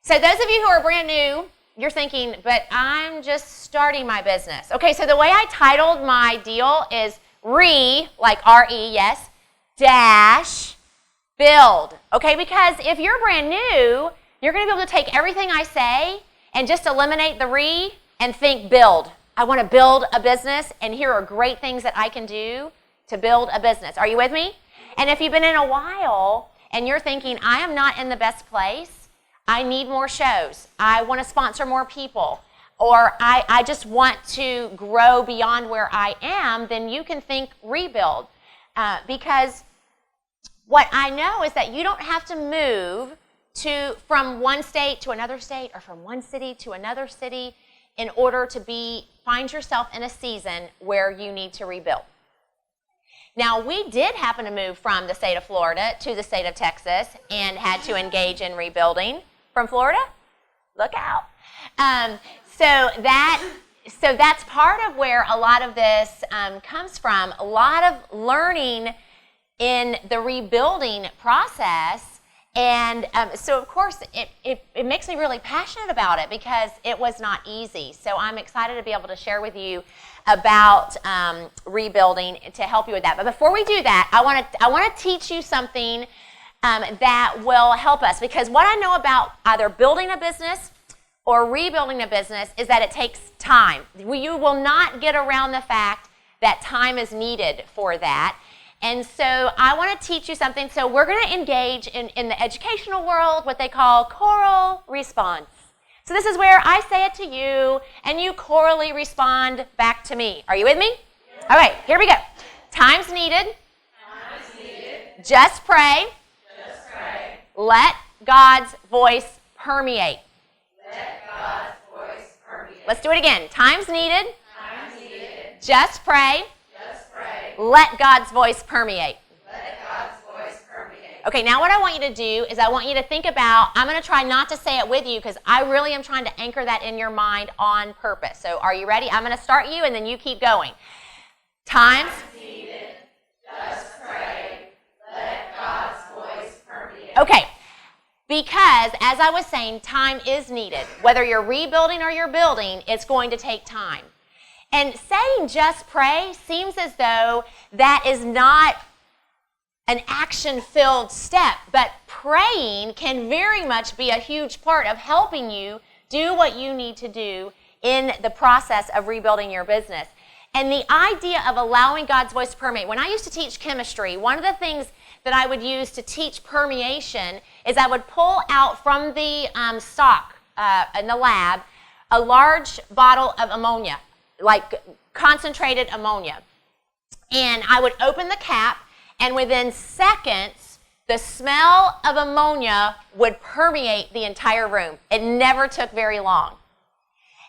So those of you who are brand new, you're thinking, but I'm just starting my business. Okay, so the way I titled my deal is like R-E, yes, dash, build. Okay, because if you're brand new, you're going to be able to take everything I say and just eliminate the re and think build. I want to build a business, and here are great things that I can do to build a business. Are you with me? And if you've been in a while and you're thinking, I am not in the best place, I need more shows, I want to sponsor more people, or I just want to grow beyond where I am, then you can think rebuild. Because what I know is that you don't have to move from one state to another state or from one city to another city in order to find yourself in a season where you need to rebuild. Now, we did happen to move from the state of Florida to the state of Texas and had to engage in rebuilding. From Florida? Look out. So that's part of where a lot of this comes from, a lot of learning in the rebuilding process. And so, of course, it makes me really passionate about it because it was not easy. So I'm excited to be able to share with you about rebuilding to help you with that. But before we do that, I want to teach you something that will help us, because what I know about either building a business or rebuilding a business is that it takes time. You will not get around the fact that time is needed for that. And so I want to teach you something. So we're going to engage in the educational world, what they call choral response. So this is where I say it to you, and you chorally respond back to me. Are you with me? Yeah. All right, here we go. Time's needed. Time's needed. Just pray. Just pray. Let God's voice permeate. Let God's voice permeate. Let's do it again. Time's needed. Time's needed. Just pray. Just pray. Let God's voice permeate. Let God's voice permeate. Okay, now what I want you to do is I want you to think about, I'm going to try not to say it with you because I really am trying to anchor that in your mind on purpose. So are you ready? I'm going to start you and then you keep going. Time's needed. Just pray. Let God's voice permeate. Okay, because as I was saying, time is needed. Whether you're rebuilding or you're building, it's going to take time. And saying just pray seems as though that is not an action-filled step, but praying can very much be a huge part of helping you do what you need to do in the process of rebuilding your business. And the idea of allowing God's voice to permeate, when I used to teach chemistry, one of the things that I would use to teach permeation is I would pull out from the stock in the lab a large bottle of ammonia, like concentrated ammonia. And I would open the cap, and within seconds, the smell of ammonia would permeate the entire room. It never took very long.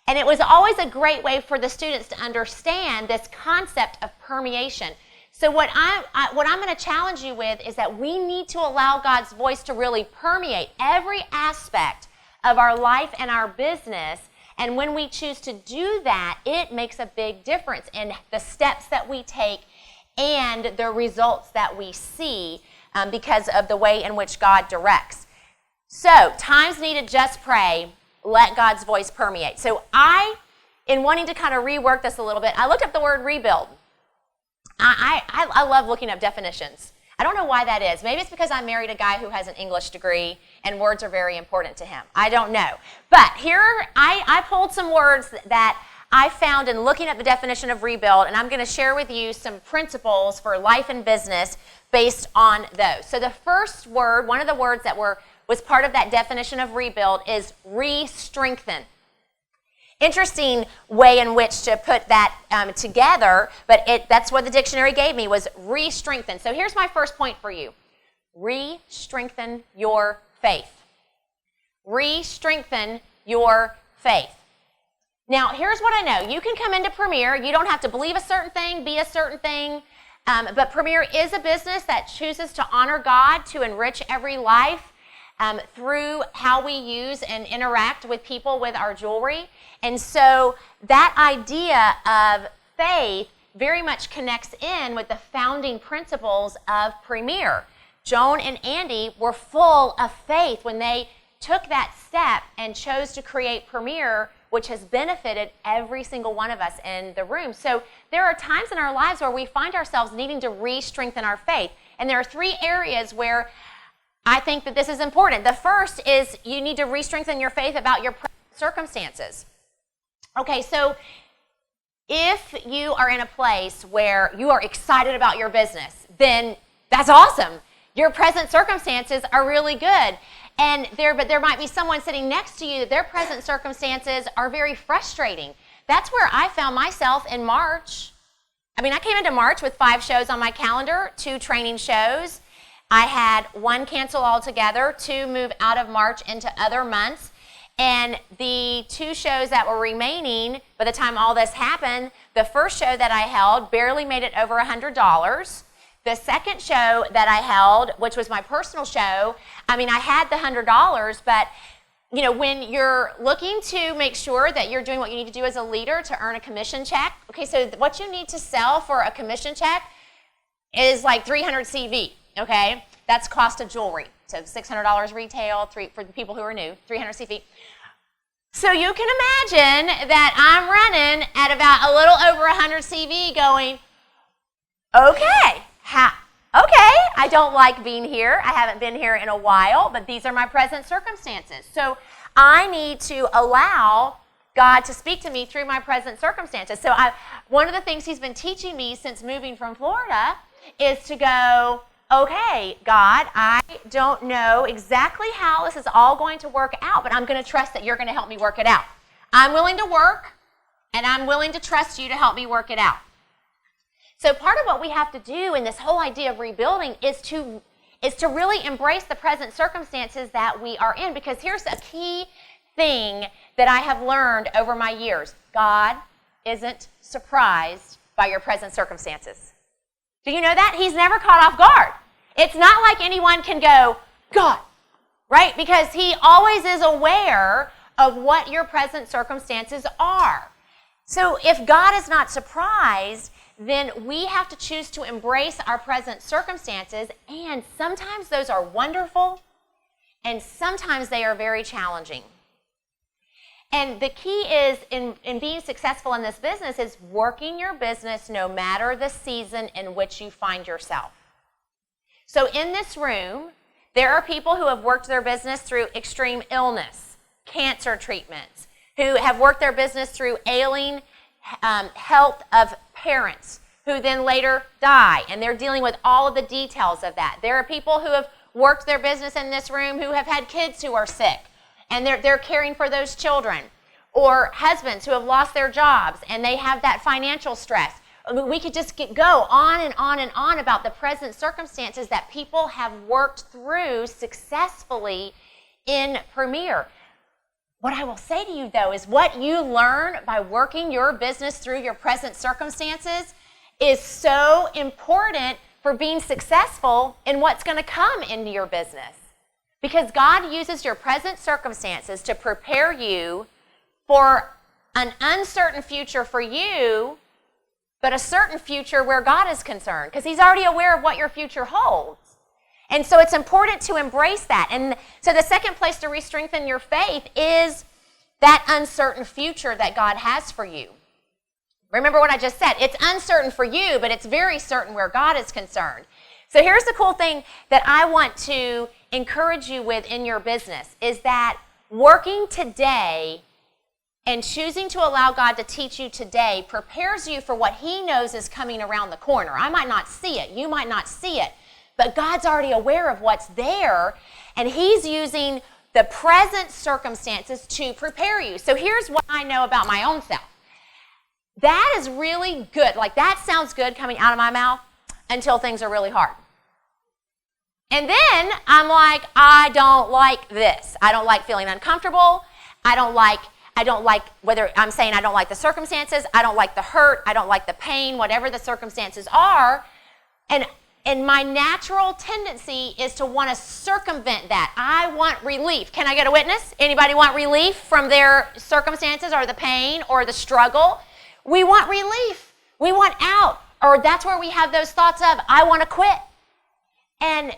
And it was always a great way for the students to understand this concept of permeation. So what I'm going to challenge you with is that we need to allow God's voice to really permeate every aspect of our life and our business. And when we choose to do that, it makes a big difference in the steps that we take and the results that we see because of the way in which God directs. So, time's needed, just pray, let God's voice permeate. So in wanting to kind of rework this a little bit, I looked up the word rebuild. I love looking up definitions. I don't know why that is. Maybe it's because I married a guy who has an English degree and words are very important to him. I don't know. But here, I pulled some words that I found in looking at the definition of rebuild, and I'm going to share with you some principles for life and business based on those. So the first word, one of the words that was part of that definition of rebuild is REstrengthen. Interesting way in which to put that together, but that's what the dictionary gave me, was REstrengthen. So here's my first point for you. REstrengthen your faith. REstrengthen your faith. Now, here's what I know. You can come into Premier. You don't have to believe a certain thing, be a certain thing, but Premier is a business that chooses to honor God, to enrich every life through how we use and interact with people with our jewelry. And so that idea of faith very much connects in with the founding principles of Premier. Joan and Andy were full of faith when they took that step and chose to create Premier, which has benefited every single one of us in the room. So there are times in our lives where we find ourselves needing to re-strengthen our faith. And there are 3 areas where I think that this is important. The first is you need to re-strengthen your faith about your present circumstances. Okay, so if you are in a place where you are excited about your business, then that's awesome. Your present circumstances are really good. But there might be someone sitting next to you that their present circumstances are very frustrating. That's where I found myself in March. I mean, I came into March with 5 shows on my calendar, 2 training shows. I had 1 cancel altogether, 2 move out of March into other months. And the 2 shows that were remaining, by the time all this happened, the first show that I held barely made it over $100. The second show that I held, which was my personal show, I mean, I had the $100, but you know, when you're looking to make sure that you're doing what you need to do as a leader to earn a commission check, okay, so what you need to sell for a commission check is like 300 CV, okay? That's cost of jewelry. So $600 retail, for the people who are new, 300 CV. So you can imagine that I'm running at about a little over 100 CV going, okay, I don't like being here. I haven't been here in a while, but these are my present circumstances. So I need to allow God to speak to me through my present circumstances. So one of the things he's been teaching me since moving from Florida is to go, okay, God, I don't know exactly how this is all going to work out, but I'm going to trust that you're going to help me work it out. I'm willing to work, and I'm willing to trust you to help me work it out. So part of what we have to do in this whole idea of rebuilding is to really embrace the present circumstances that we are in, because here's a key thing that I have learned over my years. God isn't surprised by your present circumstances. Do you know that? He's never caught off guard. It's not like anyone can go, God, right? Because he always is aware of what your present circumstances are. So if God is not surprised, then we have to choose to embrace our present circumstances, and sometimes those are wonderful, and sometimes they are very challenging. And the key is in being successful in this business is working your business no matter the season in which you find yourself. So in this room, there are people who have worked their business through extreme illness, cancer treatments, who have worked their business through ailing health of parents who then later die, and they're dealing with all of the details of that. There are people who have worked their business in this room who have had kids who are sick, and they're caring for those children, or husbands who have lost their jobs and they have that financial stress. I mean, we could just go on and on and on about the present circumstances that people have worked through successfully in Premier. What I will say to you, though, is what you learn by working your business through your present circumstances is so important for being successful in what's going to come into your business. Because God uses your present circumstances to prepare you for an uncertain future for you, but a certain future where God is concerned, because he's already aware of what your future holds. And so it's important to embrace that. And so the second place to re-strengthen your faith is that uncertain future that God has for you. Remember what I just said. It's uncertain for you, but it's very certain where God is concerned. So here's the cool thing that I want to encourage you with in your business is that working today and choosing to allow God to teach you today prepares you for what he knows is coming around the corner. I might not see it. You might not see it. But God's already aware of what's there, and he's using the present circumstances to prepare you. So here's what I know about my own self. That is really good. Like, that sounds good coming out of my mouth until things are really hard. And then I'm like, I don't like this. I don't like feeling uncomfortable. I don't like whether I'm saying I don't like the circumstances, I don't like the hurt, I don't like the pain, whatever the circumstances are. And my natural tendency is to want to circumvent that. I want relief. Can I get a witness? Anybody want relief from their circumstances or the pain or the struggle? We want relief. We want out. Or that's where we have those thoughts of, I want to quit. And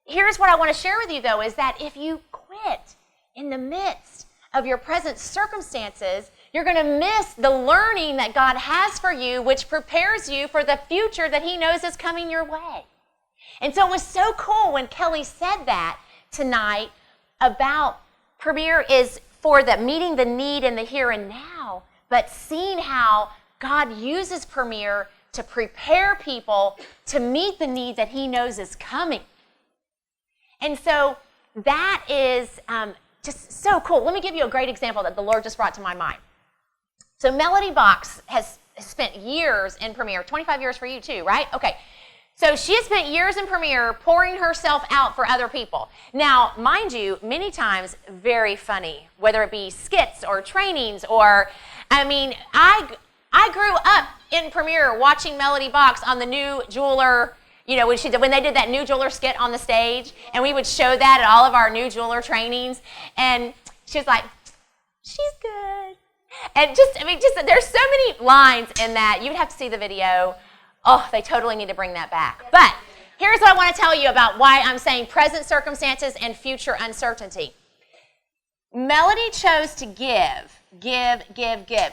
here's what I want to share with you, though, is that if you quit, in the midst of your present circumstances, you're going to miss the learning that God has for you, which prepares you for the future that he knows is coming your way. And so it was so cool when Kelly said that tonight about Premier is for the meeting the need in the here and now, but seeing how God uses Premier to prepare people to meet the need that he knows is coming. And so that is just so cool. Let me give you a great example that the Lord just brought to my mind. So Melody Box has spent years in Premier, 25 years for you too, right? Okay. So she has spent years in Premier pouring herself out for other people. Now, mind you, many times very funny, whether it be skits or trainings or, I grew up in Premier watching Melody Box on the New Jeweler, when they did that New Jeweler skit on the stage, and we would show that at all of our New Jeweler trainings, and she was like, she's good. And there's so many lines in that. You'd have to see the video. Oh, they totally need to bring that back. But here's what I want to tell you about why I'm saying present circumstances and future uncertainty. Melody chose to give.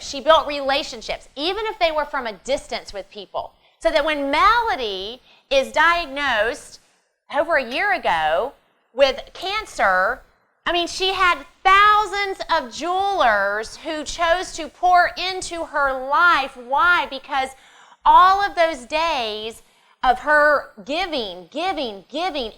She built relationships, even if they were from a distance with people. So that when Melody is diagnosed over a year ago with cancer, she had thousands of jewelers who chose to pour into her life. Why? Because all of those days of her giving,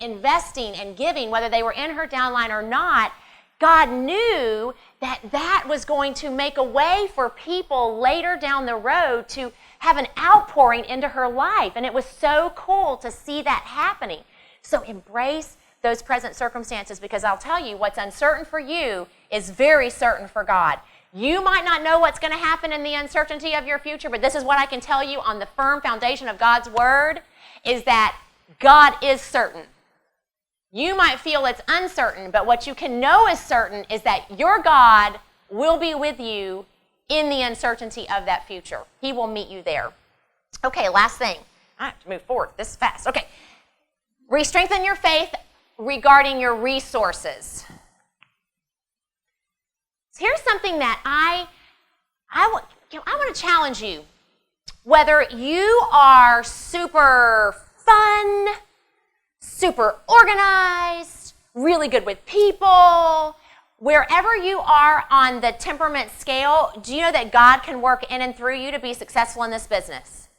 investing and giving, whether they were in her downline or not, God knew that was going to make a way for people later down the road to have an outpouring into her life. And it was so cool to see that happening. So embrace those present circumstances, because I'll tell you, what's uncertain for you is very certain for God. You might not know what's going to happen in the uncertainty of your future, but this is what I can tell you on the firm foundation of God's Word, is that God is certain. You might feel it's uncertain, but what you can know is certain is that your God will be with you in the uncertainty of that future. He will meet you there. Okay, last thing. I have to move forward. This is fast. Okay. REstrengthen your faith regarding your resources. Here's something that I want to challenge you. Whether you are super fun, super organized, really good with people, wherever you are on the temperament scale, do you know that God can work in and through you to be successful in this business?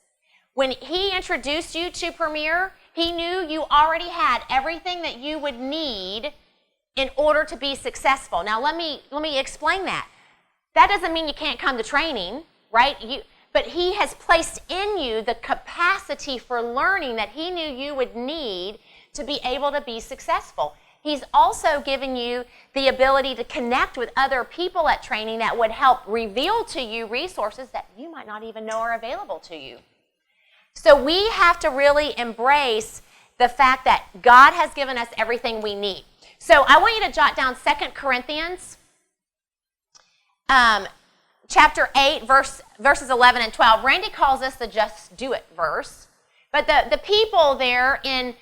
When he introduced you to Premier, he knew you already had everything that you would need in order to be successful. Now, let me explain that. That doesn't mean you can't come to training, right? But he has placed in you the capacity for learning that he knew you would need to be able to be successful. He's also given you the ability to connect with other people at training that would help reveal to you resources that you might not even know are available to you. So we have to really embrace the fact that God has given us everything we need. So I want you to jot down 2 Corinthians chapter 8, verses 11 and 12. Randy calls this the just do it verse. But the people there in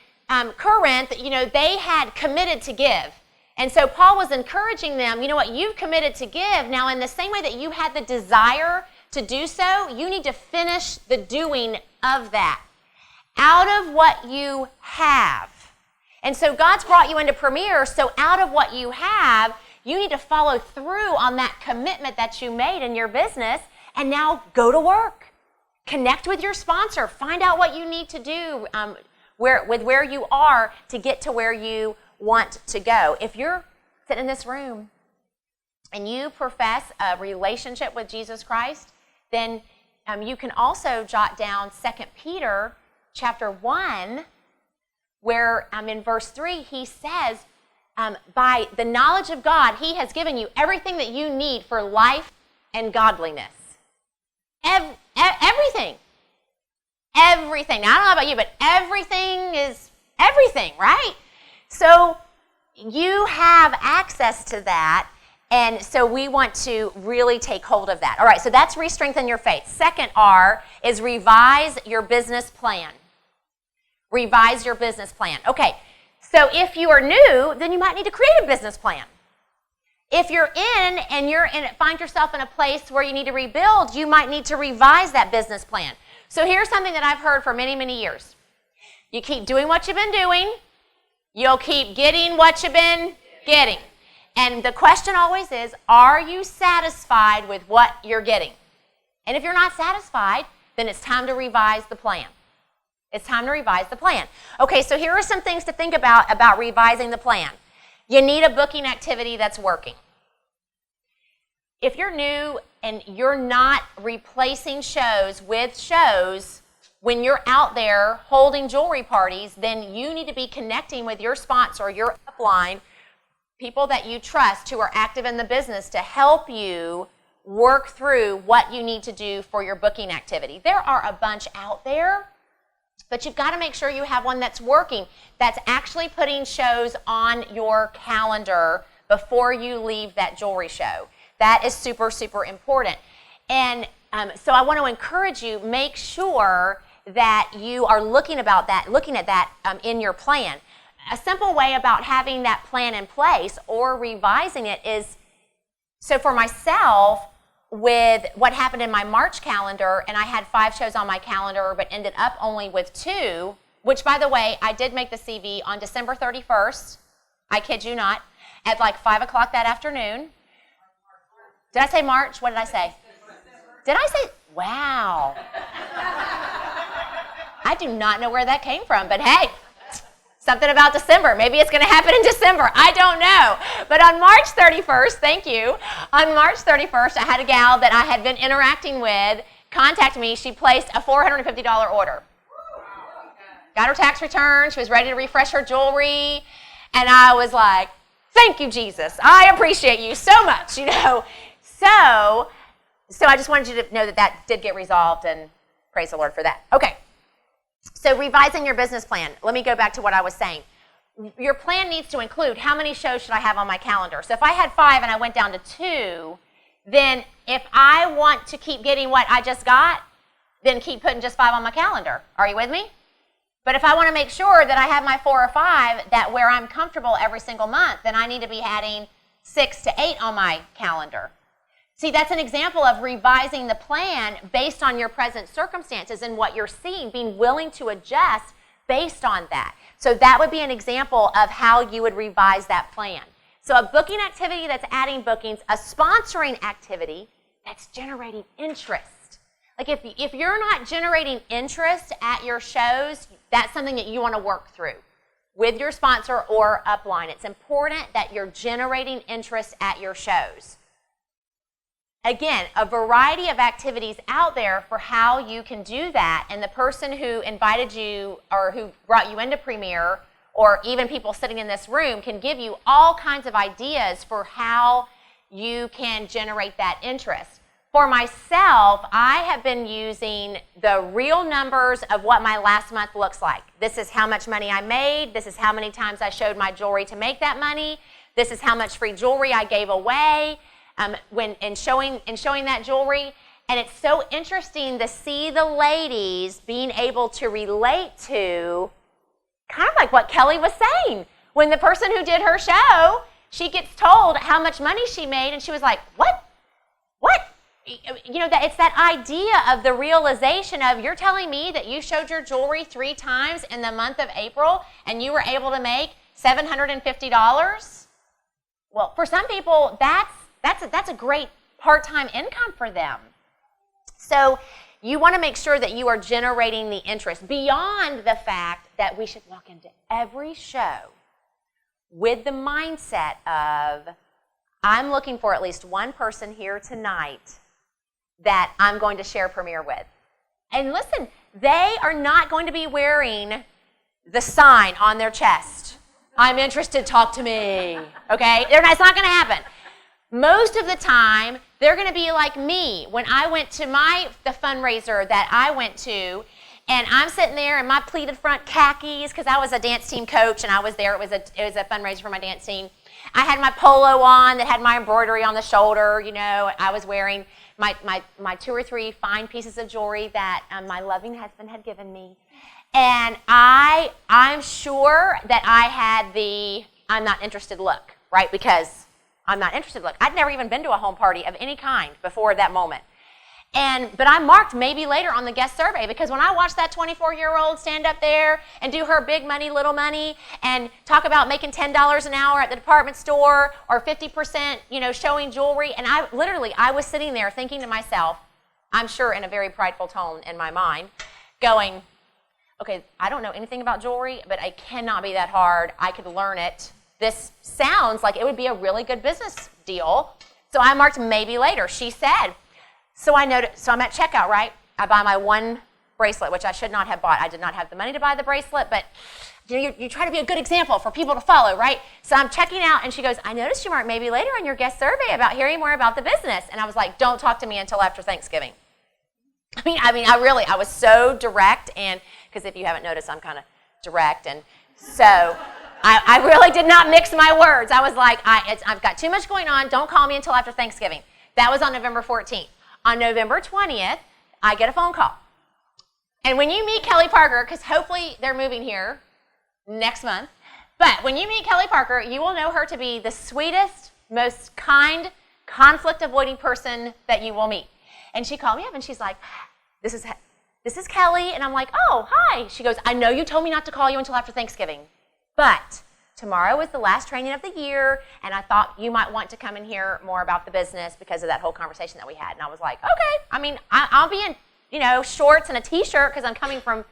Corinth, they had committed to give. And so Paul was encouraging them, you know what, you've committed to give. Now, in the same way that you had the desire to do so, you need to finish the doing of that out of what you have. And so God's brought you into Premier, so out of what you have, you need to follow through on that commitment that you made in your business, and now go to work. Connect with your sponsor. Find out what you need to do where you are to get to where you want to go. If you're sitting in this room and you profess a relationship with Jesus Christ, then you can also jot down 2 Peter chapter 1, where in verse 3 he says, by the knowledge of God, he has given you everything that you need for life and godliness. Everything. Everything. Now, I don't know about you, but everything is everything, right? So you have access to that, and so we want to really take hold of that. All right, so that's REstrengthen your faith. Second R is revise your business plan. Revise your business plan. Okay, so if you are new, then you might need to create a business plan. If you're find yourself in a place where you need to rebuild, you might need to revise that business plan. So here's something that I've heard for many, many years. You keep doing what you've been doing, you'll keep getting what you've been getting. And the question always is, are you satisfied with what you're getting? And if you're not satisfied, then it's time to revise the plan. It's time to revise the plan. Okay, so here are some things to think about revising the plan. You need a booking activity that's working. If you're new and you're not replacing shows with shows when you're out there holding jewelry parties, then you need to be connecting with your sponsor, your upline, people that you trust who are active in the business to help you work through what you need to do for your booking activity. There are a bunch out there, but you've got to make sure you have one that's working, that's actually putting shows on your calendar before you leave that jewelry show. That is super, super important. And so I want to encourage you, make sure that you are looking at that in your plan. A simple way about having that plan in place or revising it is, so for myself, with what happened in my March calendar, and I had 5 shows on my calendar, but ended up only with 2, which, by the way, I did make the CV on December 31st, I kid you not, at like 5 o'clock that afternoon. Did I say March? What did I say? Did I say, wow. I do not know where that came from, but hey, something about December. Maybe it's going to happen in December. I don't know. But on March 31st, thank you, on March 31st, I had a gal that I had been interacting with contact me. She placed a $450 order. Got her tax return. She was ready to refresh her jewelry. And I was like, thank you, Jesus. I appreciate you so much, you know. So I just wanted you to know that that did get resolved, and praise the Lord for that. Okay. So revising your business plan. Let me go back to what I was saying. Your plan needs to include how many shows should I have on my calendar. So if I had 5 and I went down to 2, then if I want to keep getting what I just got, then keep putting just 5 on my calendar. Are you with me? But if I want to make sure that I have my 4 or 5 that where I'm comfortable every single month, then I need to be adding 6 to 8 on my calendar. See, that's an example of revising the plan based on your present circumstances and what you're seeing, being willing to adjust based on that. So that would be an example of how you would revise that plan. So a booking activity that's adding bookings, a sponsoring activity that's generating interest. Like if you're not generating interest at your shows, that's something that you want to work through with your sponsor or upline. It's important that you're generating interest at your shows. Again, a variety of activities out there for how you can do that, and the person who invited you or who brought you into Premier, or even people sitting in this room, can give you all kinds of ideas for how you can generate that interest. For myself, I have been using the real numbers of what my last month looks like. This is how much money I made. This is how many times I showed my jewelry to make that money. This is how much free jewelry I gave away. In showing that jewelry, and it's so interesting to see the ladies being able to relate to kind of like what Kelly was saying. When the person who did her show, she gets told how much money she made, and she was like, what? You know, that it's that idea of the realization of, you're telling me that you showed your jewelry 3 times in the month of April, and you were able to make $750? Well, for some people, that's a great part-time income for them. So you want to make sure that you are generating the interest beyond the fact that we should walk into every show with the mindset of, I'm looking for at least one person here tonight that I'm going to share Premier with. And listen, they are not going to be wearing the sign on their chest, I'm interested, talk to me, okay? It's not going to happen. Most of the time, they're going to be like me. When I went to the fundraiser that I went to, and I'm sitting there in my pleated front khakis, because I was a dance team coach, and I was there. It was a fundraiser for my dance team. I had my polo on that had my embroidery on the shoulder. You know, I was wearing my 2 or 3 fine pieces of jewelry that my loving husband had given me. And I'm sure that I had the I'm not interested look, right? Because I'm not interested. Look, I'd never even been to a home party of any kind before that moment. But I marked maybe later on the guest survey, because when I watched that 24-year-old stand up there and do her big money, little money, and talk about making $10 an hour at the department store or 50%, showing jewelry, and I was sitting there thinking to myself, I'm sure in a very prideful tone in my mind, going, okay, I don't know anything about jewelry, but it cannot be that hard. I could learn it. This sounds like it would be a really good business deal. So I marked maybe later. She said, so I'm at checkout, right? I buy my one bracelet, which I should not have bought. I did not have the money to buy the bracelet, but you try to be a good example for people to follow, right? So I'm checking out, and she goes, I noticed you marked maybe later on your guest survey about hearing more about the business. And I was like, don't talk to me until after Thanksgiving. I was so direct, and because if you haven't noticed, I'm kind of direct, and so I really did not mix my words. I was like, I've got too much going on. Don't call me until after Thanksgiving. That was on November 14th. On November 20th, I get a phone call. And when you meet Kelly Parker, because hopefully they're moving here next month, but when you meet Kelly Parker, you will know her to be the sweetest, most kind, conflict-avoiding person that you will meet. And she called me up, and she's like, this is Kelly. And I'm like, oh, hi. She goes, I know you told me not to call you until after Thanksgiving, but tomorrow is the last training of the year, and I thought you might want to come and hear more about the business because of that whole conversation that we had. And I was like, okay. I'll be in, shorts and a T-shirt because I'm coming from,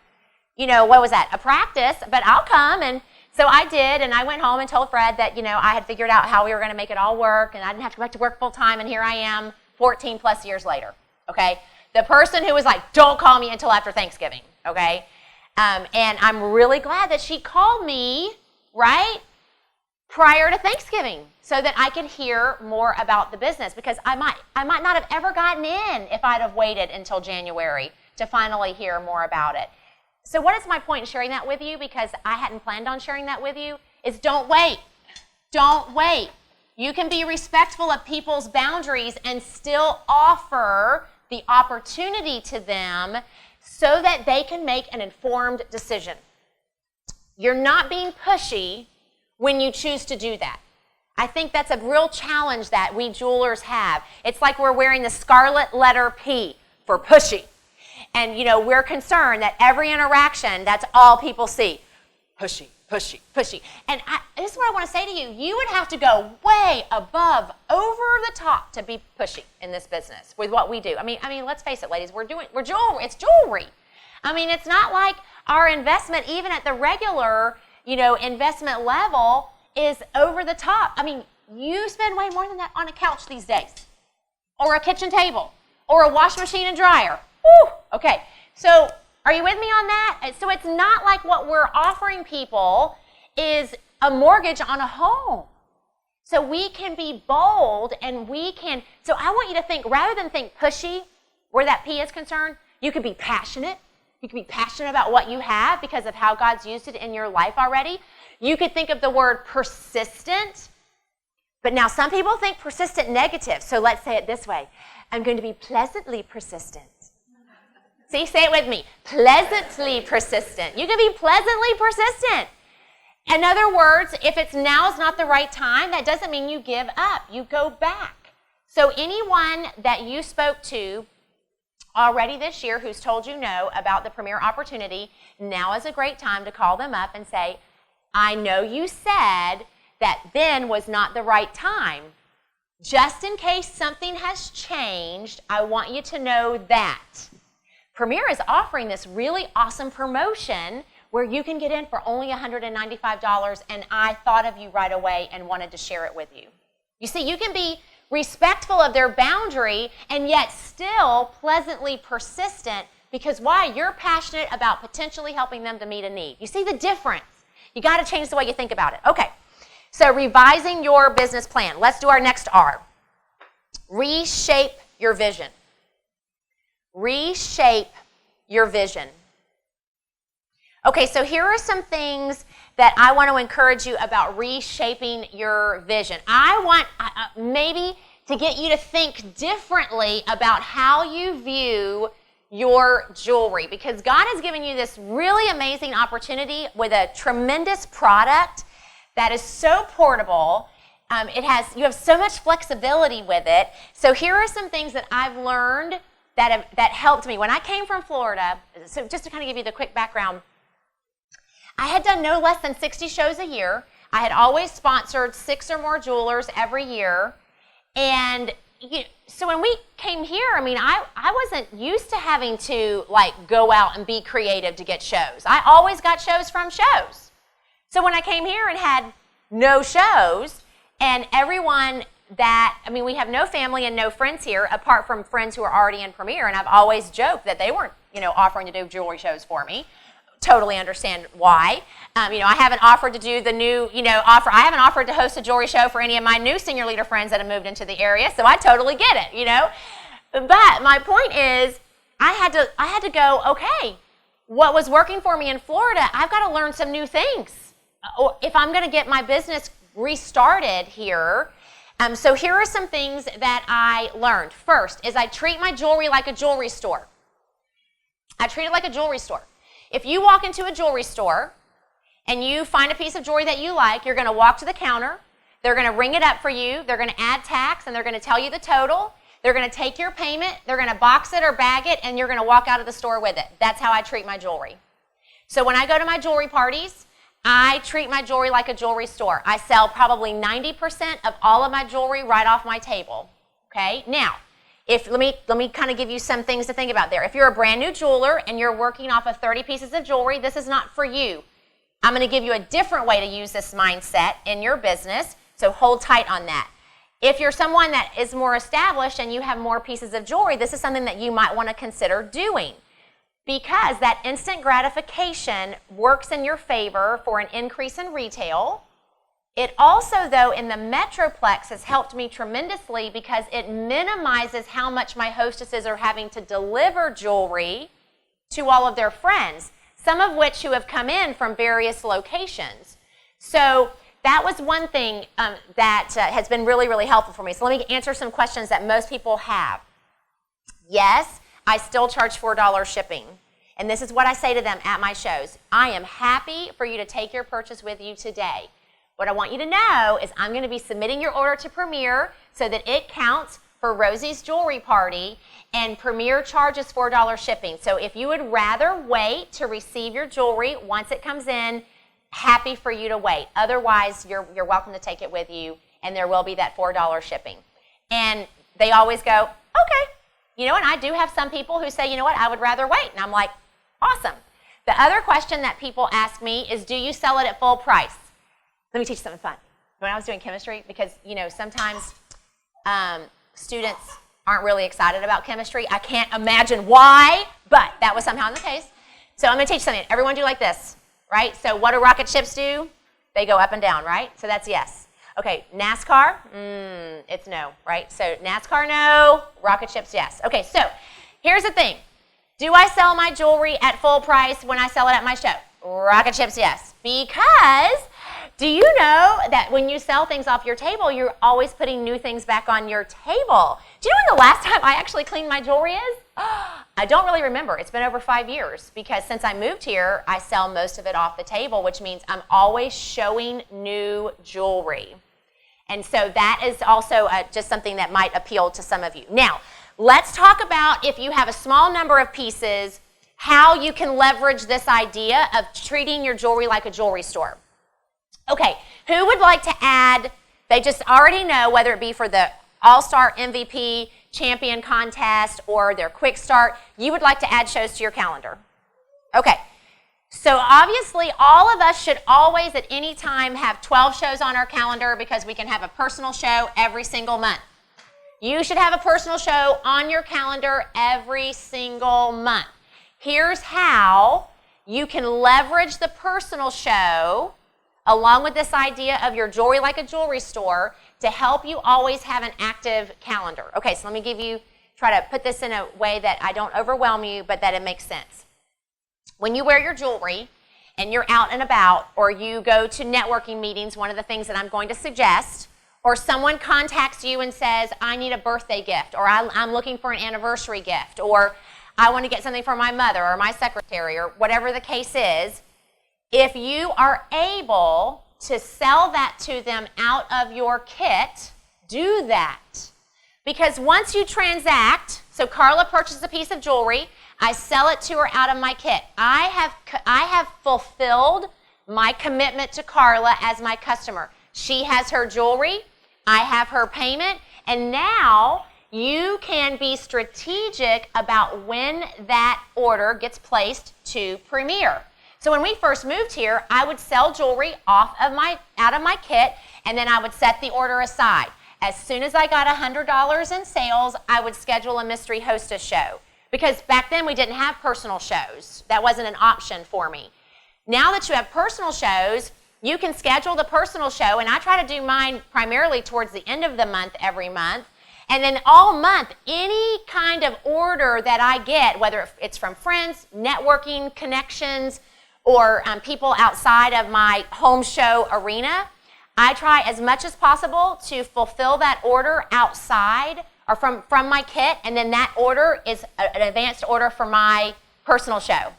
a practice, but I'll come. And so I did, and I went home and told Fred that, I had figured out how we were going to make it all work, and I didn't have to go back to work full time, and here I am 14 plus years later, okay? The person who was like, don't call me until after Thanksgiving, okay? And I'm really glad that she called me, right, prior to Thanksgiving so that I could hear more about the business, because I might not have ever gotten in if I'd have waited until January to finally hear more about it. So what is my point in sharing that with you, because I hadn't planned on sharing that with you, is don't wait. Don't wait. You can be respectful of people's boundaries and still offer the opportunity to them so that they can make an informed decision. You're not being pushy when you choose to do that. I think that's a real challenge that we jewelers have. It's like we're wearing the scarlet letter P for pushy. And, we're concerned that every interaction, that's all people see. Pushy, pushy, pushy. And this is what I want to say to you. You would have to go way above, over the top to be pushy in this business with what we do. I mean, let's face it, ladies, we're jewelry. It's jewelry. It's not like our investment, even at the regular, investment level, is over the top. You spend way more than that on a couch these days, or a kitchen table, or a washing machine and dryer. Woo! Okay, so are you with me on that? So it's not like what we're offering people is a mortgage on a home. So we can be bold, and so I want you to think, rather than think pushy, where that P is concerned, you could be passionate. You could be passionate about what you have because of how God's used it in your life already. You could think of the word persistent. But now some people think persistent negative. So let's say it this way. I'm going to be pleasantly persistent. See, say it with me. Pleasantly persistent. You can be pleasantly persistent. In other words, if now's not the right time, that doesn't mean you give up. You go back. So anyone that you spoke to already this year who's told you no about the premier opportunity, now is a great time to call them up and say, I know you said that then was not the right time. Just in case something has changed, I want you to know that. Premier is offering this really awesome promotion where you can get in for only $195, and I thought of you right away and wanted to share it with you. You see, you can be respectful of their boundary and yet still pleasantly persistent, because why? You're passionate about potentially helping them to meet a need. You see the difference? You got to change the way you think about it. Okay, so revising your business plan. Let's do our next R. Reshape your vision. Reshape your vision. Okay, so here are some things that I want to encourage you about reshaping your vision. I want maybe to get you to think differently about how you view your jewelry, because God has given you this really amazing opportunity with a tremendous product that is so portable, You have so much flexibility with it. So here are some things that I've learned that helped me. When I came from Florida, so just to kind of give you the quick background, I had done no less than 60 shows a year. I had always sponsored 6 or more jewelers every year. And so when we came here, I wasn't used to having to go out and be creative to get shows. I always got shows from shows. So when I came here and had no shows, and everyone we have no family and no friends here apart from friends who are already in Premier, and I've always joked that they weren't, offering to do jewelry shows for me. Totally understand why. I haven't offered to do the new, I haven't offered to host a jewelry show for any of my new senior leader friends that have moved into the area, so I totally get it, But my point is, I had to go, okay, what was working for me in Florida, I've got to learn some new things if I'm going to get my business restarted here. So here are some things that I learned. First is I treat my jewelry like a jewelry store. I treat it like a jewelry store. If you walk into a jewelry store and you find a piece of jewelry that you like, you're going to walk to the counter, they're going to ring it up for you, they're going to add tax, and they're going to tell you the total, they're going to take your payment, they're going to box it or bag it, and you're going to walk out of the store with it. That's how I treat my jewelry. So when I go to my jewelry parties, I treat my jewelry like a jewelry store. I sell probably 90% of all of my jewelry right off my table. Okay? Now, let me kind of give you some things to think about there. If you're a brand new jeweler and you're working off of 30 pieces of jewelry, this is not for you. I'm going to give you a different way to use this mindset in your business, so hold tight on that. If you're someone that is more established and you have more pieces of jewelry, this is something that you might want to consider doing, because that instant gratification works in your favor for an increase in retail. It also, though, in the Metroplex has helped me tremendously because it minimizes how much my hostesses are having to deliver jewelry to all of their friends, some of which who have come in from various locations. So that was one thing that has been really, really helpful for me. So let me answer some questions that most people have. Yes, I still charge $4 shipping. And this is what I say to them at my shows. I am happy for you to take your purchase with you today. What I want you to know is I'm going to be submitting your order to Premier so that it counts for Rosie's jewelry party, and Premier charges $4 shipping. So if you would rather wait to receive your jewelry once it comes in, happy for you to wait. Otherwise, you're welcome to take it with you, and there will be that $4 shipping. And they always go, okay. And I do have some people who say, I would rather wait. And I'm like, awesome. The other question that people ask me is, do you sell it at full price? Let me teach you something fun. When I was doing chemistry, because, sometimes students aren't really excited about chemistry. I can't imagine why, but that was somehow the case. So I'm going to teach you something. Everyone do like this, right? So what do rocket ships do? They go up and down, right? So that's yes. Okay, NASCAR, it's no, right? So NASCAR, no. Rocket ships, yes. Okay, so here's the thing. Do I sell my jewelry at full price when I sell it at my show? Rocket ships, yes. Because do you know that when you sell things off your table, you're always putting new things back on your table? Do you know when the last time I actually cleaned my jewelry is? I don't really remember. It's been over 5 years because since I moved here, I sell most of it off the table, which means I'm always showing new jewelry. And so that is also just something that might appeal to some of you. Now, let's talk about, if you have a small number of pieces, how you can leverage this idea of treating your jewelry like a jewelry store. Okay, who would like to add, they just already know, whether it be for the All-Star MVP Champion Contest or their Quick Start, you would like to add shows to your calendar. Okay, so obviously all of us should always at any time have 12 shows on our calendar because we can have a personal show every single month. You should have a personal show on your calendar every single month. Here's how you can leverage the personal show along with this idea of your jewelry like a jewelry store to help you always have an active calendar. Okay, so let me try to put this in a way that I don't overwhelm you, but that it makes sense. When you wear your jewelry and you're out and about, or you go to networking meetings, one of the things that I'm going to suggest, or someone contacts you and says, I need a birthday gift, or I'm looking for an anniversary gift, or I want to get something for my mother or my secretary, or whatever the case is, if you are able to sell that to them out of your kit, do that. Because once you transact, so Carla purchases a piece of jewelry, I sell it to her out of my kit. I have fulfilled my commitment to Carla as my customer. She has her jewelry, I have her payment, and now you can be strategic about when that order gets placed to Premier. So when we first moved here, I would sell jewelry out of my kit, and then I would set the order aside. As soon as I got $100 in sales, I would schedule a mystery hostess show. Because back then we didn't have personal shows. That wasn't an option for me. Now that you have personal shows, you can schedule the personal show, and I try to do mine primarily towards the end of the month every month. And then all month, any kind of order that I get, whether it's from friends, networking, connections, or people outside of my home show arena, I try as much as possible to fulfill that order outside or from my kit, and then that order is an advanced order for my personal show.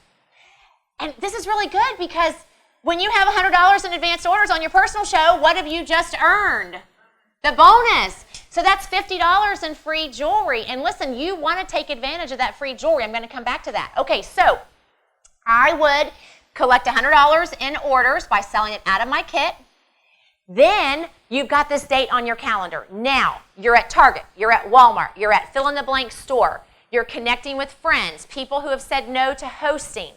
And this is really good because when you have $100 in advanced orders on your personal show, what have you just earned? The bonus. So that's $50 in free jewelry. And listen, you want to take advantage of that free jewelry. I'm going to come back to that. Okay, so I would collect $100 in orders by selling it out of my kit. Then you've got this date on your calendar. Now, you're at Target, you're at Walmart, you're at fill-in-the-blank store. You're connecting with friends, people who have said no to hosting.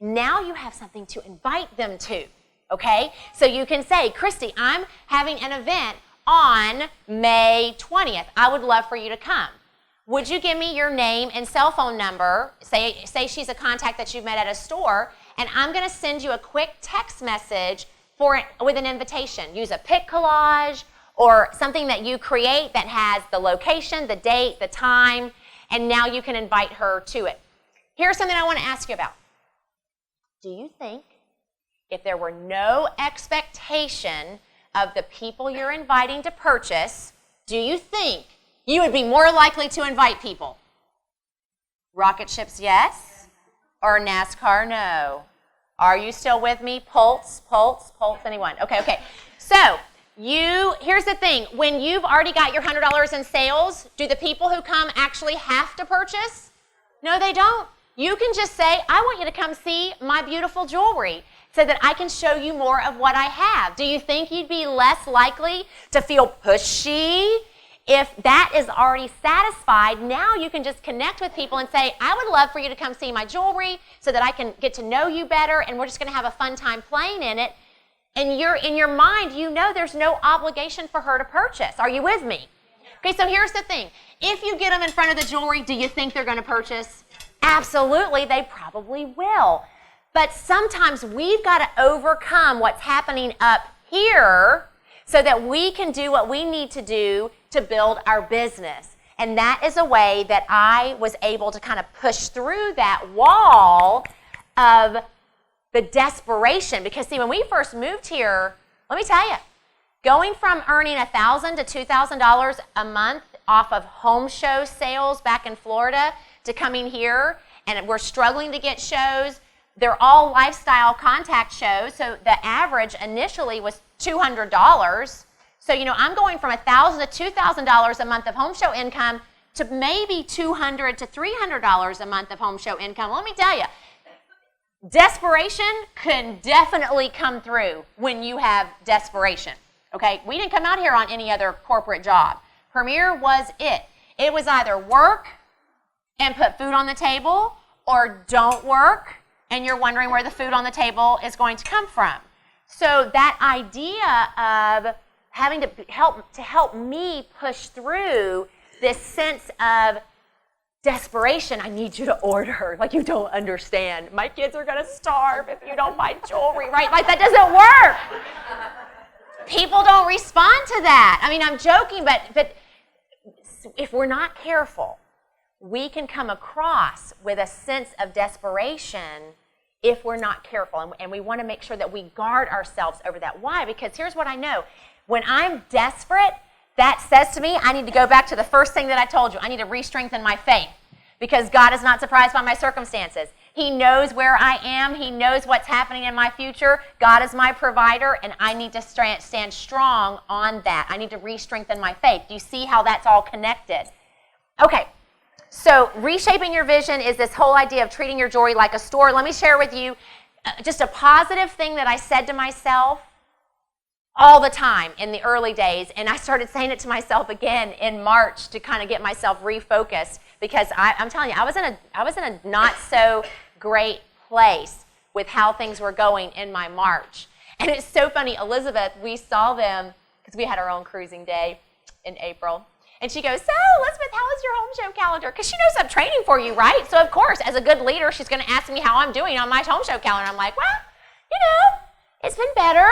Now you have something to invite them to, okay? So you can say, Christy, I'm having an event on May 20th. I would love for you to come. Would you give me your name and cell phone number? Say she's a contact that you've met at a store, and I'm going to send you a quick text message with an invitation. Use a pic collage or something that you create that has the location, the date, the time, and now you can invite her to it. Here's something I want to ask you about. Do you think if there were no expectation of the people you're inviting to purchase, do you think you would be more likely to invite people? Rocket ships, yes? Or NASCAR, no? Are you still with me? Pulse, anyone? Okay. So, here's the thing. When you've already got your $100 in sales, do the people who come actually have to purchase? No, they don't. You can just say, I want you to come see my beautiful jewelry so that I can show you more of what I have. Do you think you'd be less likely to feel pushy if that is already satisfied? Now you can just connect with people and say, I would love for you to come see my jewelry so that I can get to know you better, and we're just going to have a fun time playing in it. And in your mind, you know there's no obligation for her to purchase. Are you with me? Okay, so here's the thing. If you get them in front of the jewelry, do you think they're going to purchase? Absolutely, they probably will. But sometimes we've got to overcome what's happening up here so that we can do what we need to do to build our business. And that is a way that I was able to kind of push through that wall of the desperation. Because see, when we first moved here, let me tell you, going from earning $1,000 to $2,000 a month off of home show sales back in Florida to coming here, and we're struggling to get shows. They're all lifestyle contact shows, so the average initially was $200. So, I'm going from $1,000 to $2,000 a month of home show income to maybe $200 to $300 a month of home show income. Let me tell you, desperation can definitely come through when you have desperation, okay? We didn't come out here on any other corporate job. Premier was it. It was either work and put food on the table, or don't work and you're wondering where the food on the table is going to come from. So that idea of having to help me push through this sense of desperation, I need you to order, like you don't understand. My kids are going to starve if you don't buy jewelry, right? Like that doesn't work. People don't respond to that. I mean, I'm joking, but if we're not careful, we can come across with a sense of desperation if we're not careful. And we want to make sure that we guard ourselves over that. Why? Because here's what I know. When I'm desperate, that says to me, I need to go back to the first thing that I told you. I need to re-strengthen my faith because God is not surprised by my circumstances. He knows where I am. He knows what's happening in my future. God is my provider, and I need to stand strong on that. I need to re-strengthen my faith. Do you see how that's all connected? Okay, so reshaping your vision is this whole idea of treating your jewelry like a store. Let me share with you just a positive thing that I said to myself all the time in the early days, and I started saying it to myself again in March to kind of get myself refocused, because I'm telling you, I was in a not so great place with how things were going in my March. And it's so funny, Elizabeth, we saw them because we had our own cruising day in April, and she goes, "So Elizabeth, how is your home show calendar?" Because she knows I'm training for you, right? So of course, as a good leader, she's going to ask me how I'm doing on my home show calendar. I'm like, well, it's been better.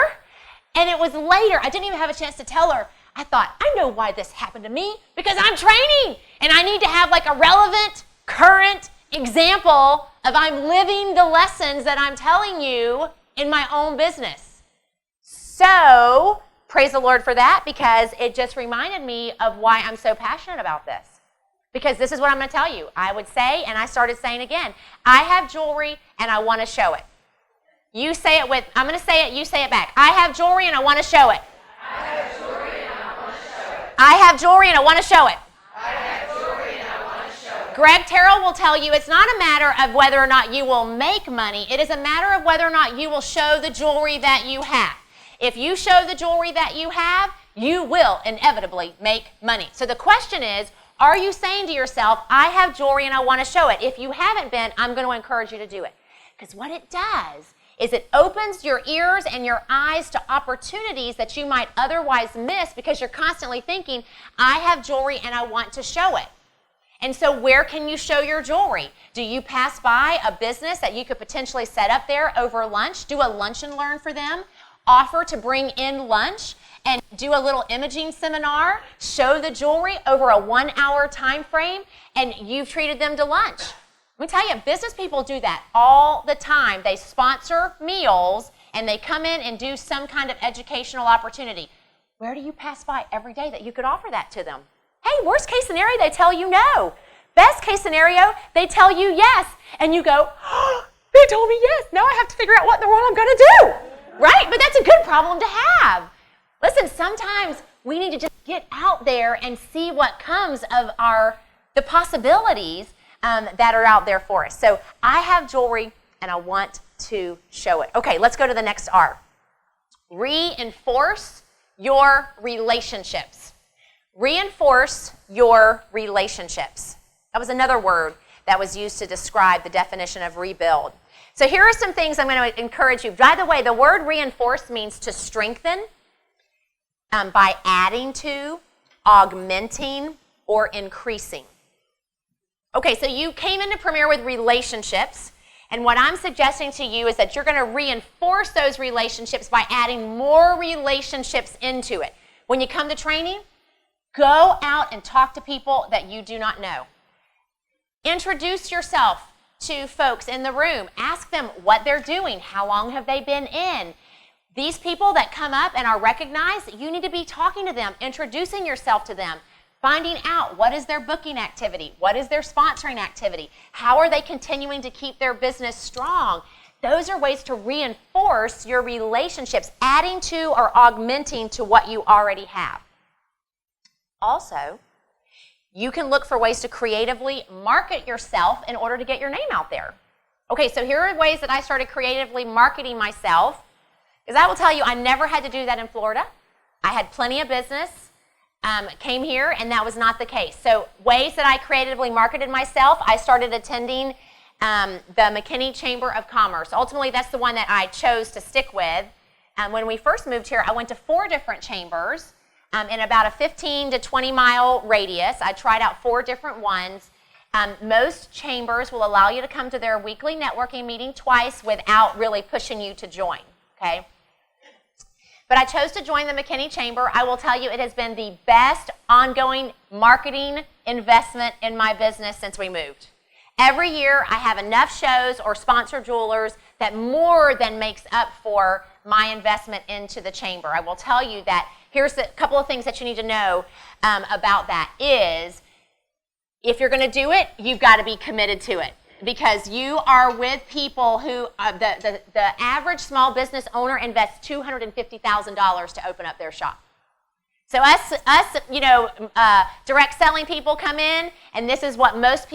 And it was later, I didn't even have a chance to tell her. I thought, I know why this happened to me, because I'm training, and I need to have like a relevant, current example of I'm living the lessons that I'm telling you in my own business. So, praise the Lord for that, because it just reminded me of why I'm so passionate about this. Because this is what I'm going to tell you. I would say, and I started saying again, I have jewelry and I want to show it. You say it with, I'm going to say it, you say it back. I have jewelry and I want to show it. I have jewelry and I want to show it. I have jewelry and I want to show it. I have jewelry and I want to show it. Greg Terrell will tell you it's not a matter of whether or not you will make money. It is a matter of whether or not you will show the jewelry that you have. If you show the jewelry that you have, you will inevitably make money. So the question is, are you saying to yourself, I have jewelry and I want to show it? If you haven't been, I'm going to encourage you to do it. Because what it does is it opens your ears and your eyes to opportunities that you might otherwise miss, because you're constantly thinking, I have jewelry and I want to show it. And so where can you show your jewelry? Do you pass by a business that you could potentially set up there over lunch, do a lunch and learn for them, offer to bring in lunch, and do a little imaging seminar, show the jewelry over a 1-hour time frame, and you've treated them to lunch? Let me tell you, business people do that all the time. They sponsor meals, and they come in and do some kind of educational opportunity. Where do you pass by every day that you could offer that to them? Hey, worst case scenario, they tell you no. Best case scenario, they tell you yes. And you go, oh, they told me yes. Now I have to figure out what in the world I'm going to do. Right? But that's a good problem to have. Listen, sometimes we need to just get out there and see what comes of the possibilities that are out there for us. So I have jewelry and I want to show it. Okay, let's go to the next R. Reinforce your relationships. Reinforce your relationships. That was another word that was used to describe the definition of rebuild. So here are some things I'm going to encourage you. By the way, the word reinforce means to strengthen by adding to, augmenting, or increasing. Okay, so you came into Premier with relationships, and what I'm suggesting to you is that you're going to reinforce those relationships by adding more relationships into it. When you come to training, go out and talk to people that you do not know. Introduce yourself to folks in the room. Ask them what they're doing. How long have they been in? These people that come up and are recognized, you need to be talking to them, introducing yourself to them, finding out what is their booking activity, what is their sponsoring activity, how are they continuing to keep their business strong. Those are ways to reinforce your relationships, adding to or augmenting to what you already have. Also, you can look for ways to creatively market yourself in order to get your name out there. Okay, so here are ways that I started creatively marketing myself, because I will tell you, I never had to do that in Florida. I had plenty of business, came here, and that was not the case. So ways that I creatively marketed myself, I started attending the McKinney Chamber of Commerce. Ultimately, that's the one that I chose to stick with. When we first moved here, I went to 4 different chambers in about a 15 to 20 mile radius. I tried out 4 different ones. Most chambers will allow you to come to their weekly networking meeting twice without really pushing you to join, okay? But I chose to join the McKinney Chamber. I will tell you, it has been the best ongoing marketing investment in my business since we moved. Every year, I have enough shows or sponsor jewelers that more than makes up for my investment into the chamber. I will tell you that here's a couple of things that you need to know about that is, if you're going to do it, you've got to be committed to it. because you are with people who, the average small business owner invests $250,000 to open up their shop. So us, direct selling people come in, and this is what most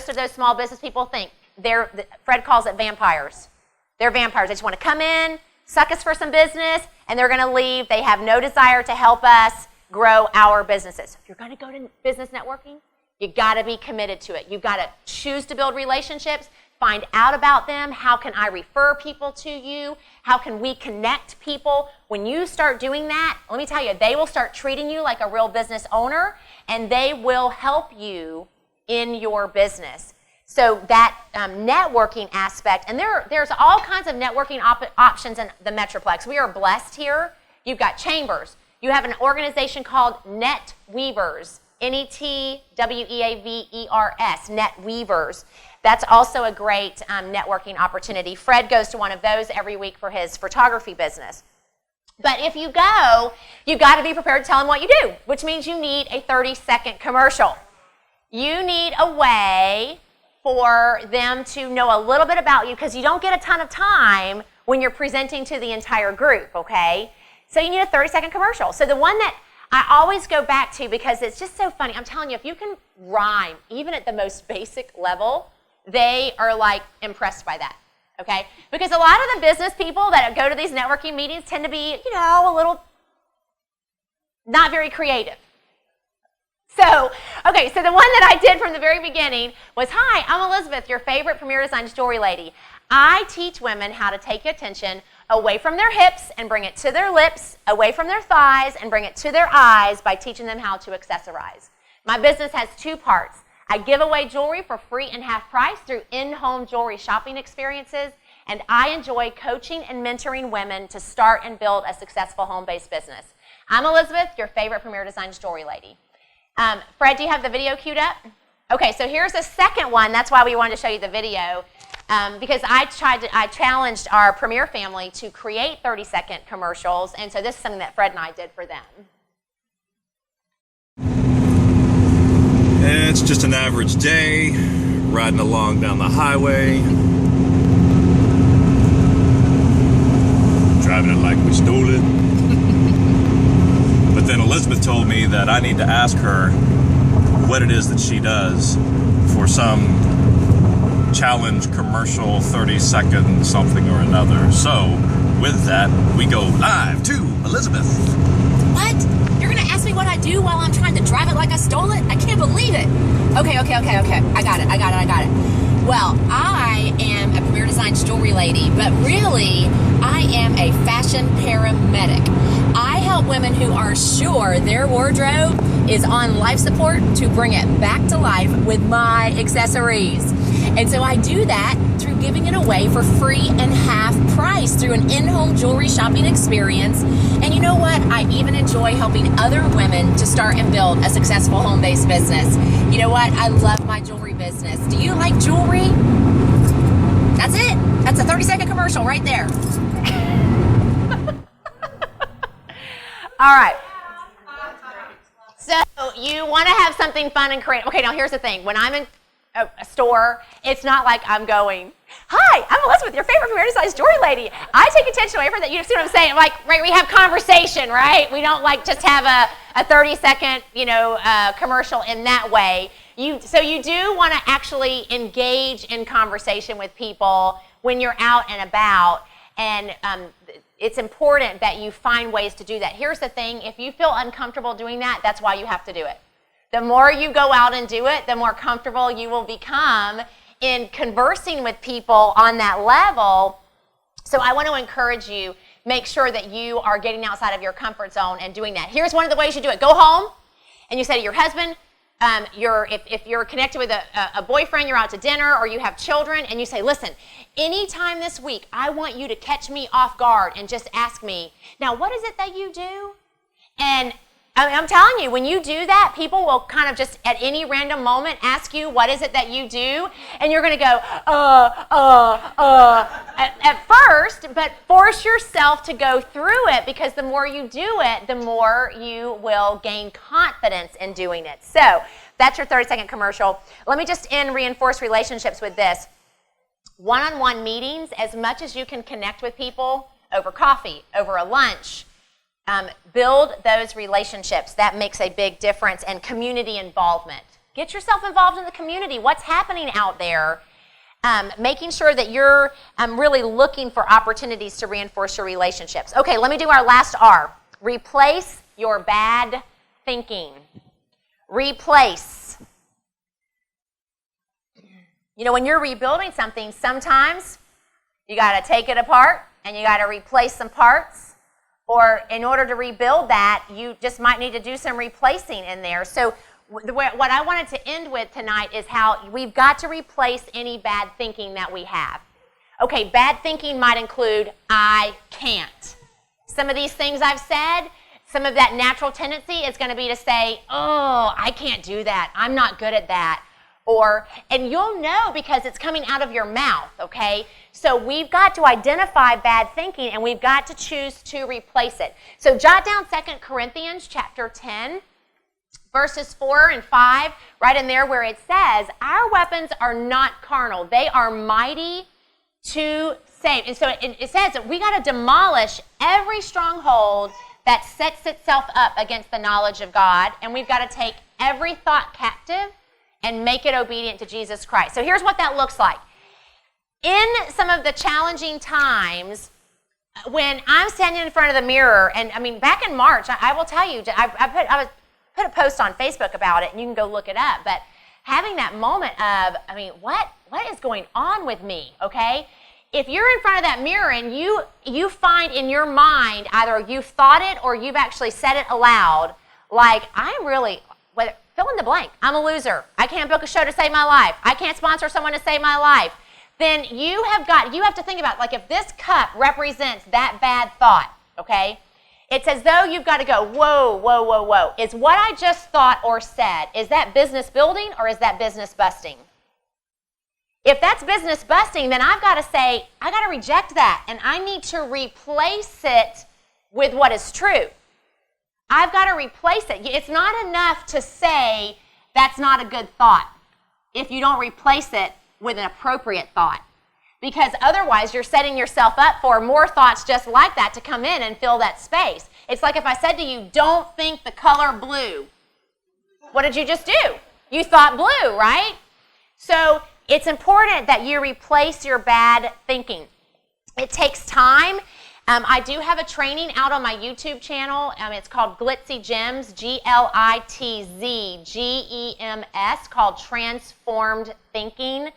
of those small business people think. Fred calls it vampires. They're vampires. They just want to come in, suck us for some business, and they're going to leave. They have no desire to help us grow our businesses. If you're going to go to business networking, you got to be committed to it. You've got to choose to build relationships, find out about them. How can I refer people to you? How can we connect people? When you start doing that, let me tell you, they will start treating you like a real business owner, and they will help you in your business. So that networking aspect, and there's all kinds of networking options in the Metroplex. We are blessed here. You've got chambers. You have an organization called Net Weavers, NETWEAVERS, Net Weavers. That's also a great networking opportunity. Fred goes to one of those every week for his photography business. But if you go, you've got to be prepared to tell them what you do, which means you need a 30-second commercial. You need a way for them to know a little bit about you, because you don't get a ton of time when you're presenting to the entire group, okay? So you need a 30-second commercial. So the one that I always go back to, because it's just so funny, I'm telling you, if you can rhyme, even at the most basic level, they are like impressed by that, okay? Because a lot of the business people that go to these networking meetings tend to be, a little not very creative. So the one that I did from the very beginning was, hi, I'm Elizabeth, your favorite Premier Design Story Lady. I teach women how to take attention away from their hips and bring it to their lips, away from their thighs and bring it to their eyes by teaching them how to accessorize. My business has two parts. I give away jewelry for free and half price through in-home jewelry shopping experiences, and I enjoy coaching and mentoring women to start and build a successful home-based business. I'm Elizabeth, your favorite Premier Design Story Lady. Fred, do you have the video queued up? Okay, so here's the second one. That's why we wanted to show you the video, because I challenged our Premier family to create 30-second commercials, and so this is something that Fred and I did for them. It's just an average day, riding along down the highway, driving it like we stole it. But then Elizabeth told me that I need to ask her what it is that she does for some challenge commercial, 30-second something or another. So with that, we go live to Elizabeth. What? You're gonna ask me what I do while I'm trying to drive it like I stole it? I can't believe it. Okay. I got it. Well, I am a Premier Design Story Lady, but really, I am a fashion paramedic. I help women who are sure their wardrobe is on life support to bring it back to life with my accessories. And so I do that through giving it away for free and half price through an in-home jewelry shopping experience. And you know what? I even enjoy helping other women to start and build a successful home-based business. You know what? I love my jewelry business. Do you like jewelry? That's it. That's a 30-second commercial right there. All right. So you want to have something fun and creative. Okay, now here's the thing. When I'm in a store, it's not like I'm going, hi, I'm Elizabeth, your favorite Premier Design Story Lady. I take attention away from that. You see what I'm saying? Like, right, we have conversation, right? We don't like just have a 30-second, commercial in that way. So you do want to actually engage in conversation with people when you're out and about, and it's important that you find ways to do that. Here's the thing, if you feel uncomfortable doing that, that's why you have to do it. The more you go out and do it, the more comfortable you will become in conversing with people on that level. So I want to encourage you, make sure that you are getting outside of your comfort zone and doing that. Here's one of the ways you do it. Go home and you say to your husband, if you're connected with a boyfriend, you're out to dinner, or you have children, and you say, listen, anytime this week, I want you to catch me off guard and just ask me, now what is it that you do? And I'm telling you, when you do that, people will kind of just at any random moment ask you, what is it that you do? And you're going to go, at first, but force yourself to go through it, because the more you do it, the more you will gain confidence in doing it. So That's your 30-second commercial. Let me just end reinforce relationships with this. One-on-one meetings, as much as you can connect with people over coffee, over a lunch, build those relationships. That makes a big difference. And community involvement. Get yourself involved in the community. What's happening out there? Making sure that you're really looking for opportunities to reinforce your relationships. Okay, let me do our last R. Replace your bad thinking. Replace. You know, when you're rebuilding something, sometimes you got to take it apart and you got to replace some parts. Or in order to rebuild that, you just might need to do some replacing in there. So what I wanted to end with tonight is how we've got to replace any bad thinking that we have. Okay, bad thinking might include, I can't. Some of these things I've said, some of that natural tendency is going to be to say, oh, I can't do that. I'm not good at that. And you'll know because it's coming out of your mouth, okay? So we've got to identify bad thinking and we've got to choose to replace it. So jot down 2 Corinthians chapter 10, verses 4 and 5, right in there where it says, our weapons are not carnal. They are mighty to save. And so it says that we got to demolish every stronghold that sets itself up against the knowledge of God. And we've got to take every thought captive and make it obedient to Jesus Christ. So here's what that looks like. In some of the challenging times, when I'm standing in front of the mirror, and I mean, back in March, I will tell you, I put a post on Facebook about it, and you can go look it up, but having that moment of, I mean, what is going on with me, okay? If you're in front of that mirror and you find in your mind, either you've thought it or you've actually said it aloud, like, I'm really, fill in the blank. I'm a loser. I can't book a show to save my life. I can't sponsor someone to save my life. Then you have to think about, like, if this cup represents that bad thought, okay? It's as though you've got to go, whoa, whoa, whoa, whoa. Is what I just thought or said, is that business building or is that business busting? If that's business busting, then I've got to say, I got to reject that, and I need to replace it with what is true. I've got to replace it. It's not enough to say that's not a good thought if you don't replace it with an appropriate thought. Because otherwise you're setting yourself up for more thoughts just like that to come in and fill that space. It's like if I said to you, don't think the color blue. What did you just do? You thought blue, right? So it's important that you replace your bad thinking. It takes time. I do have a training out on my YouTube channel. It's called Glitzy Gems, GLITZ, called Transformed Thinking.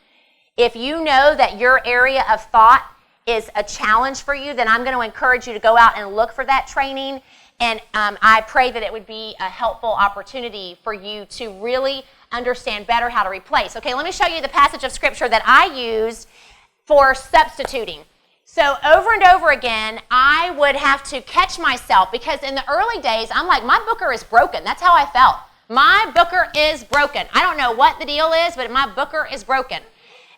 If you know that your area of thought is a challenge for you, then I'm going to encourage you to go out and look for that training. And I pray that it would be a helpful opportunity for you to really understand better how to replace. Okay, let me show you the passage of Scripture that I used for substituting. So over and over again, I would have to catch myself because in the early days, I'm like, my booker is broken. That's how I felt. My booker is broken. I don't know what the deal is, but my booker is broken.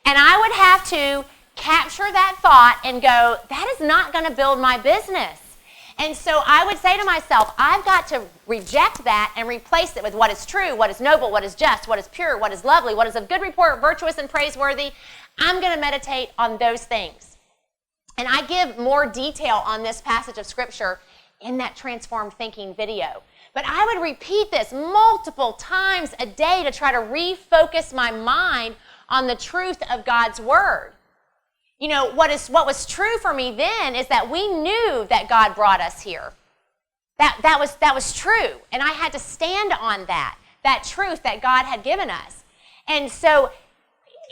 And I would have to capture that thought and go, that is not going to build my business. And so I would say to myself, I've got to reject that and replace it with what is true, what is noble, what is just, what is pure, what is lovely, what is of good report, virtuous and praiseworthy. I'm going to meditate on those things. And I give more detail on this passage of Scripture in that Transformed Thinking video. But I would repeat this multiple times a day to try to refocus my mind on the truth of God's Word. You know, what was true for me then is that we knew that God brought us here. That was true. And I had to stand on that truth that God had given us. And so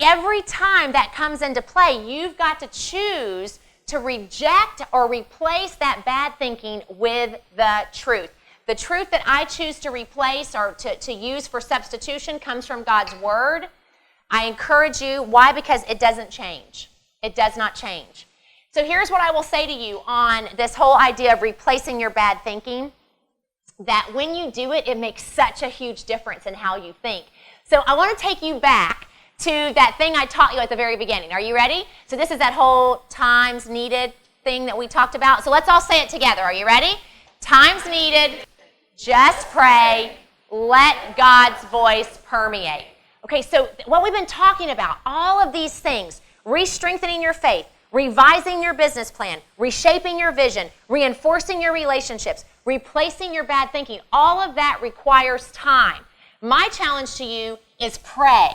every time that comes into play, you've got to choose to reject or replace that bad thinking with the truth. The truth that I choose to replace or to use for substitution comes from God's Word. I encourage you. Why? Because it doesn't change. It does not change. So here's what I will say to you on this whole idea of replacing your bad thinking, that when you do it, it makes such a huge difference in how you think. So I want to take you back to that thing I taught you at the very beginning. Are you ready? So this is that whole times needed thing that we talked about. So let's all say it together. Are you ready? Times needed, just pray, let God's voice permeate. Okay, so what we've been talking about, all of these things, re-strengthening your faith, revising your business plan, reshaping your vision, reinforcing your relationships, replacing your bad thinking, all of that requires time. My challenge to you is pray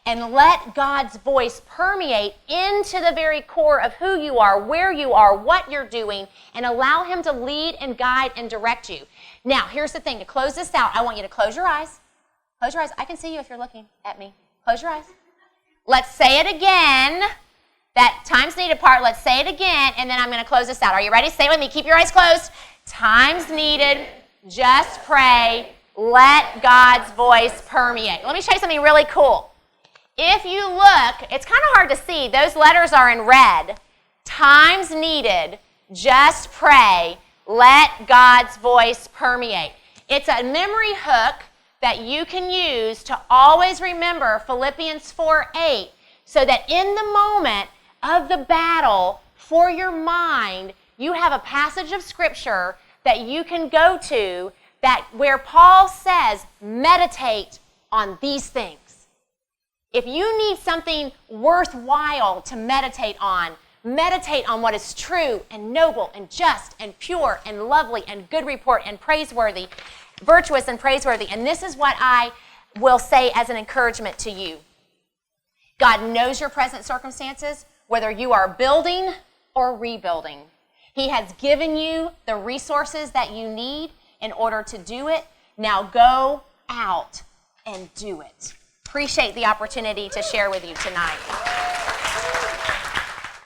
and let God's voice permeate into the very core of who you are, where you are, what you're doing, and allow Him to lead and guide and direct you. Now, here's the thing. To close this out, I want you to close your eyes. Close your eyes. I can see you if you're looking at me. Close your eyes. Let's say it again. That times needed part, let's say it again, and then I'm going to close this out. Are you ready? Say it with me. Keep your eyes closed. Times needed. Just pray. Let God's voice permeate. Let me show you something really cool. If you look, it's kind of hard to see. Those letters are in red. Times needed. Just pray. Let God's voice permeate. It's a memory hook that you can use to always remember Philippians 4:8, so that in the moment of the battle for your mind, you have a passage of Scripture that you can go to that where Paul says, meditate on these things. If you need something worthwhile to meditate on what is true and noble and just and pure and lovely and good report and praiseworthy, virtuous and praiseworthy. And this is what I will say as an encouragement to you. God knows your present circumstances, whether you are building or rebuilding. He has given you the resources that you need in order to do it. Now go out and do it. Appreciate the opportunity to share with you tonight.